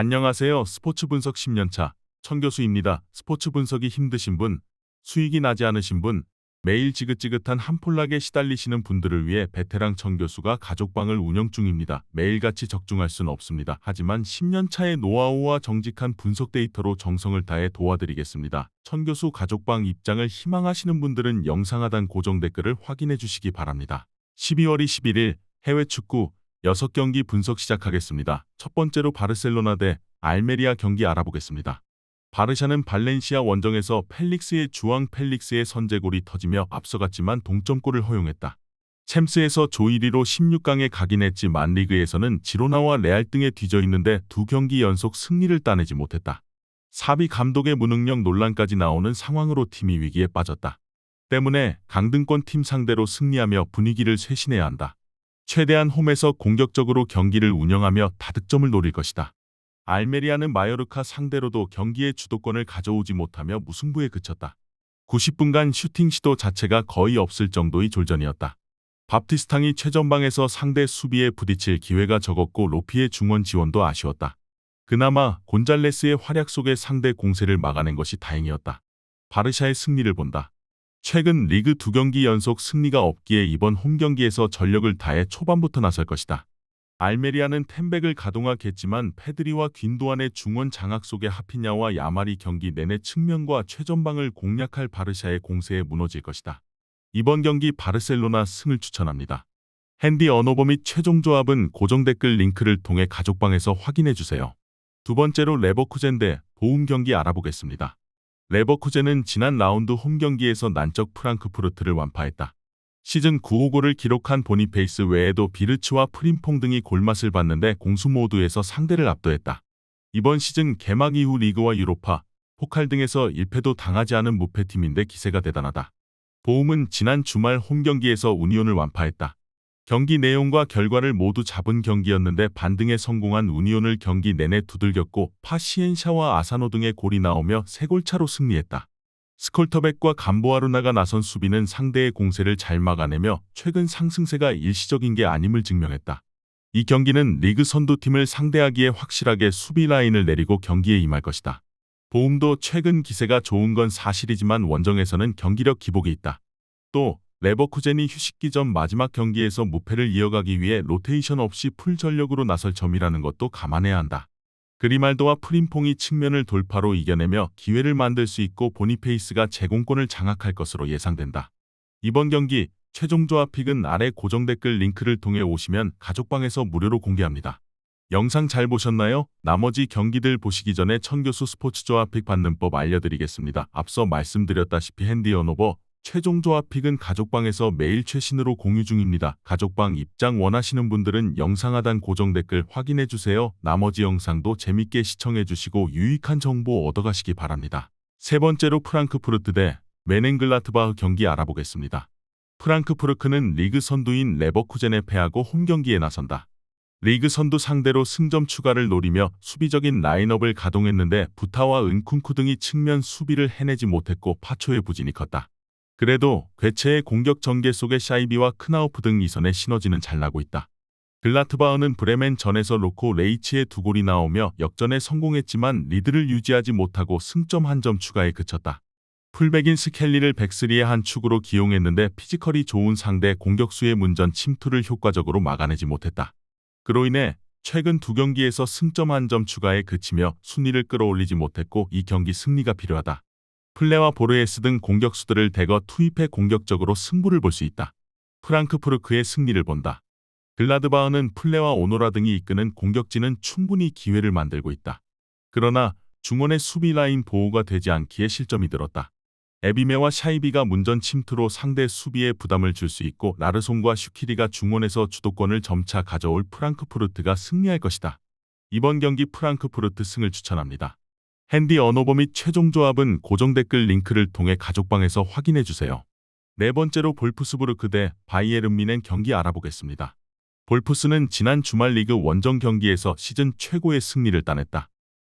안녕하세요. 스포츠 분석 10년차 천교수입니다. 스포츠 분석이 힘드신 분, 수익이 나지 않으신 분, 매일 지긋지긋한 한폴락에 시달리시는 분들을 위해 베테랑 천교수가 가족방을 운영 중입니다. 매일같이 적중할 수는 없습니다. 하지만 10년차의 노하우와 정직한 분석 데이터로 정성을 다해 도와드리겠습니다. 천교수 가족방 입장을 희망하시는 분들은 영상 하단 고정 댓글을 확인해 주시기 바랍니다. 12월 21일 해외 축구 6경기 분석 시작하겠습니다. 첫 번째로 바르셀로나 대 알메리아 경기 알아보겠습니다. 바르샤는 발렌시아 원정에서 펠릭스의 주앙 펠릭스의 선제골이 터지며 앞서갔지만 동점골을 허용했다. 챔스에서 조 1위로 16강에 가긴 했지만 리그에서는 지로나와 레알 등에 뒤져있는데 2경기 연속 승리를 따내지 못했다. 사비 감독의 무능력 논란까지 나오는 상황으로 팀이 위기에 빠졌다. 때문에 강등권 팀 상대로 승리하며 분위기를 쇄신해야 한다. 최대한 홈에서 공격적으로 경기를 운영하며 다득점을 노릴 것이다. 알메리아는 마요르카 상대로도 경기의 주도권을 가져오지 못하며 무승부에 그쳤다. 90분간 슈팅 시도 자체가 거의 없을 정도의 졸전이었다. 밥티스탕이 최전방에서 상대 수비에 부딪힐 기회가 적었고 로피의 중원 지원도 아쉬웠다. 그나마 곤잘레스의 활약 속에 상대 공세를 막아낸 것이 다행이었다. 바르샤의 승리를 본다. 최근 리그 2경기 연속 승리가 없기에 이번 홈경기에서 전력을 다해 초반부터 나설 것이다. 알메리아는 템백을 가동하겠지만 페드리와 귄도안의 중원 장악 속에 하피냐와 야말이 경기 내내 측면과 최전방을 공략할 바르샤의 공세에 무너질 것이다. 이번 경기 바르셀로나 승을 추천합니다. 핸디 언어버 및 최종 조합은 고정 댓글 링크를 통해 가족방에서 확인해주세요. 두 번째로 레버쿠젠 대 보움 경기 알아보겠습니다. 레버쿠젠은 지난 라운드 홈경기에서 난적 프랑크푸르트를 완파했다. 시즌 9호 골을 기록한 보니페이스 외에도 비르츠와 프림퐁 등이 골맛을 봤는데 공수 모두에서 상대를 압도했다. 이번 시즌 개막 이후 리그와 유로파, 포칼 등에서 1패도 당하지 않은 무패팀인데 기세가 대단하다. 보움은 지난 주말 홈경기에서 우니온을 완파했다. 경기 내용과 결과를 모두 잡은 경기였는데 반등에 성공한 우니온을 경기 내내 두들겼고 파시엔샤와 아사노 등의 골이 나오며 3골차로 승리했다. 스콜터백과 감보아루나가 나선 수비는 상대의 공세를 잘 막아내며 최근 상승세가 일시적인 게 아님을 증명했다. 이 경기는 리그 선두팀을 상대하기에 확실하게 수비 라인을 내리고 경기에 임할 것이다. 보움도 최근 기세가 좋은 건 사실이지만 원정에서는 경기력 기복이 있다. 또 레버쿠젠이 휴식기 전 마지막 경기에서 무패를 이어가기 위해 로테이션 없이 풀 전력으로 나설 점이라는 것도 감안해야 한다. 그리말도와 프림퐁이 측면을 돌파로 이겨내며 기회를 만들 수 있고 보니페이스가 제공권을 장악할 것으로 예상된다. 이번 경기 최종 조합 픽은 아래 고정 댓글 링크를 통해 오시면 가족방에서 무료로 공개합니다. 영상 잘 보셨나요? 나머지 경기들 보시기 전에 천교수 스포츠 조합 픽 받는 법 알려드리겠습니다. 앞서 말씀드렸다시피 핸디 언어버 최종 조합 픽은 가족방에서 매일 최신으로 공유 중입니다. 가족방 입장 원하시는 분들은 영상 하단 고정 댓글 확인해주세요. 나머지 영상도 재밌게 시청해주시고 유익한 정보 얻어가시기 바랍니다. 세 번째로 프랑크푸르트 대 메넨글라트바흐 경기 알아보겠습니다. 프랑크푸르트는 리그 선두인 레버쿠젠에 패하고 홈경기에 나선다. 리그 선두 상대로 승점 추가를 노리며 수비적인 라인업을 가동했는데 부타와 은쿤쿠 등이 측면 수비를 해내지 못했고 파초의 부진이 컸다. 그래도 괴체의 공격 전개 속에 샤이비와 크나우프 등 이선의 시너지는 잘 나고 있다. 글라트바흐는 브레멘 전에서 로코 레이치의 2골이 나오며 역전에 성공했지만 리드를 유지하지 못하고 승점 1점 추가에 그쳤다. 풀백인 스켈리를 백스리의 한 축으로 기용했는데 피지컬이 좋은 상대 공격수의 문전 침투를 효과적으로 막아내지 못했다. 그로 인해 최근 2경기에서 승점 1점 추가에 그치며 순위를 끌어올리지 못했고 이 경기 승리가 필요하다. 플레와 보르헤스 등 공격수들을 대거 투입해 공격적으로 승부를 볼 수 있다. 프랑크푸르크의 승리를 본다. 글라드바흐는 플레와 오노라 등이 이끄는 공격진은 충분히 기회를 만들고 있다. 그러나 중원의 수비 라인 보호가 되지 않기에 실점이 늘었다. 에비메와 샤이비가 문전 침투로 상대 수비에 부담을 줄 수 있고 라르송과 슈키리가 중원에서 주도권을 점차 가져올 프랑크푸르트가 승리할 것이다. 이번 경기 프랑크푸르트 승을 추천합니다. 핸디 언어버 및 최종 조합은 고정 댓글 링크를 통해 가족방에서 확인해주세요. 네 번째로 볼프스부르크 대 바이에른 뮌헨 경기 알아보겠습니다. 볼프스는 지난 주말 리그 원정 경기에서 시즌 최고의 승리를 따냈다.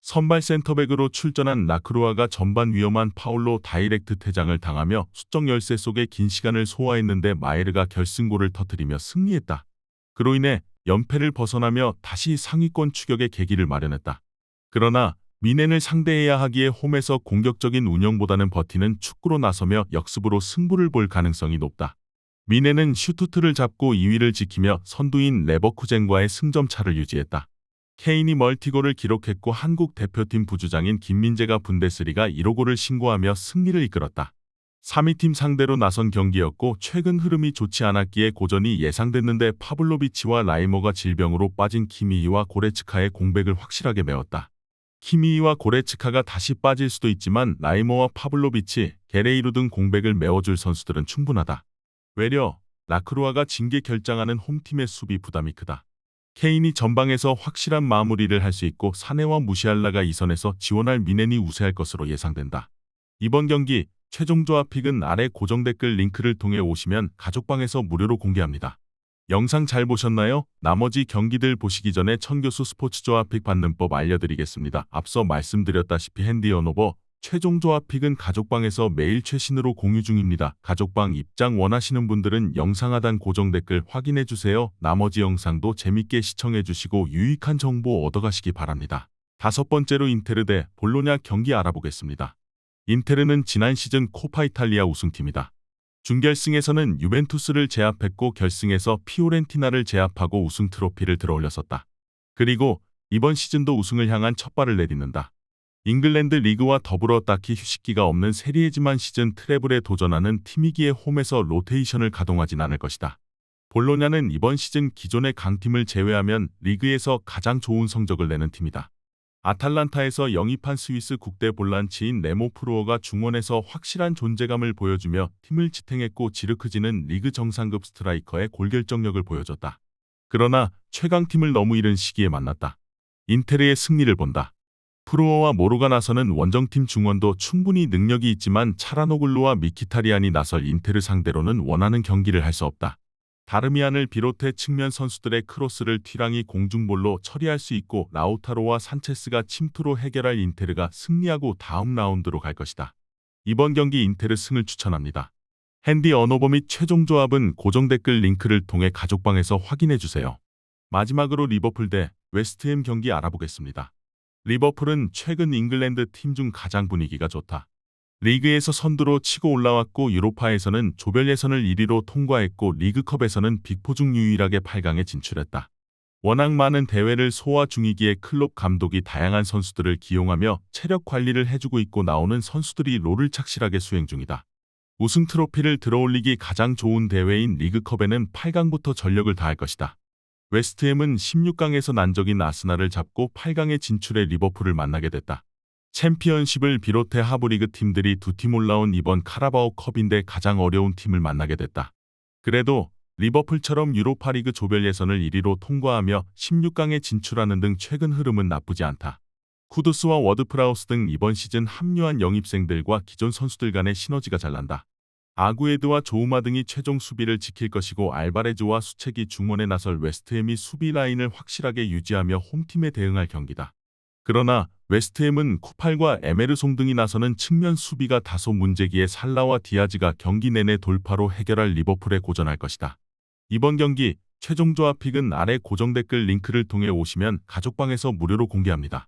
선발 센터백으로 출전한 라크루아가 전반 위험한 파울로 다이렉트 퇴장을 당하며 수적 열세 속에 긴 시간을 소화했는데 마에르가 결승골을 터뜨리며 승리했다. 그로 인해 연패를 벗어나며 다시 상위권 추격의 계기를 마련했다. 그러나 미넨을 상대해야 하기에 홈에서 공격적인 운영보다는 버티는 축구로 나서며 역습으로 승부를 볼 가능성이 높다. 미넨은 슈투트를 잡고 2위를 지키며 선두인 레버쿠젠과의 승점 차를 유지했다. 케인이 멀티골을 기록했고 한국 대표팀 부주장인 김민재가 분데스리가 1호 골을 신고하며 승리를 이끌었다. 3위 팀 상대로 나선 경기였고 최근 흐름이 좋지 않았기에 고전이 예상됐는데 파블로비치와 라이머가 질병으로 빠진 키미히와 고레츠카의 공백을 확실하게 메웠다. 키미히와 고레츠카가 다시 빠질 수도 있지만 라이머와 파블로비치, 게레이루 등 공백을 메워줄 선수들은 충분하다. 외려 라크루아가 징계 결정하는 홈팀의 수비 부담이 크다. 케인이 전방에서 확실한 마무리를 할 수 있고 사네와 무시알라가 이선에서 지원할 미넨이 우세할 것으로 예상된다. 이번 경기 최종 조합픽은 아래 고정 댓글 링크를 통해 오시면 가족방에서 무료로 공개합니다. 영상 잘 보셨나요? 나머지 경기들 보시기 전에 천교수 스포츠 조합픽 받는 법 알려드리겠습니다. 앞서 말씀드렸다시피 핸디 언오버 최종 조합픽은 가족방에서 매일 최신으로 공유 중입니다. 가족방 입장 원하시는 분들은 영상 하단 고정 댓글 확인해주세요. 나머지 영상도 재밌게 시청해주시고 유익한 정보 얻어가시기 바랍니다. 5번째로 인테르 대 볼로냐 경기 알아보겠습니다. 인테르는 지난 시즌 코파 이탈리아 우승팀이다. 준결승에서는 유벤투스를 제압했고 결승에서 피오렌티나를 제압하고 우승 트로피를 들어올렸었다. 그리고 이번 시즌도 우승을 향한 첫발을 내딛는다. 잉글랜드 리그와 더불어 딱히 휴식기가 없는 세리에지만 시즌 트래블에 도전하는 팀이기에 홈에서 로테이션을 가동하진 않을 것이다. 볼로냐는 이번 시즌 기존의 강팀을 제외하면 리그에서 가장 좋은 성적을 내는 팀이다. 아탈란타에서 영입한 스위스 국대 볼란치인 네모 프루어가 중원에서 확실한 존재감을 보여주며 팀을 지탱했고 지르크지는 리그 정상급 스트라이커의 골결정력을 보여줬다. 그러나 최강팀을 너무 이른 시기에 만났다. 인테르의 승리를 본다. 프루어와 모로가 나서는 원정팀 중원도 충분히 능력이 있지만 차라노글루와 미키타리안이 나설 인테르 상대로는 원하는 경기를 할 수 없다. 다르미안을 비롯해 측면 선수들의 크로스를 튀랑이 공중볼로 처리할 수 있고 라우타로와 산체스가 침투로 해결할 인테르가 승리하고 다음 라운드로 갈 것이다. 이번 경기 인테르 승을 추천합니다. 핸디 언오버 및 최종 조합은 고정 댓글 링크를 통해 가족방에서 확인해주세요. 마지막으로 리버풀 대 웨스트햄 경기 알아보겠습니다. 리버풀은 최근 잉글랜드 팀 중 가장 분위기가 좋다. 리그에서 선두로 치고 올라왔고 유로파에서는 조별 예선을 1위로 통과했고 리그컵에서는 빅4 중 유일하게 8강에 진출했다. 워낙 많은 대회를 소화 중이기에 클롭 감독이 다양한 선수들을 기용하며 체력 관리를 해주고 있고 나오는 선수들이 롤을 착실하게 수행 중이다. 우승 트로피를 들어올리기 가장 좋은 대회인 리그컵에는 8강부터 전력을 다할 것이다. 웨스트햄은 16강에서 난적인 아스날을 잡고 8강에 진출해 리버풀을 만나게 됐다. 챔피언십을 비롯해 하브리그 팀들이 2팀 올라온 이번 카라바오컵인데 가장 어려운 팀을 만나게 됐다. 그래도 리버풀처럼 유로파리그 조별 예선을 1위로 통과하며 16강에 진출하는 등 최근 흐름은 나쁘지 않다. 쿠두스와 워드프라우스 등 이번 시즌 합류한 영입생들과 기존 선수들 간의 시너지가 잘 난다. 아구에드와 조우마 등이 최종 수비를 지킬 것이고 알바레즈와 수책이 중원에 나설 웨스트햄이 수비 라인을 확실하게 유지하며 홈팀에 대응할 경기다. 그러나 웨스트햄은 쿠팔과 에메르송 등이 나서는 측면 수비가 다소 문제기에 살라와 디아즈가 경기 내내 돌파로 해결할 리버풀에 고전할 것이다. 이번 경기 최종 조합픽은 아래 고정 댓글 링크를 통해 오시면 가족방에서 무료로 공개합니다.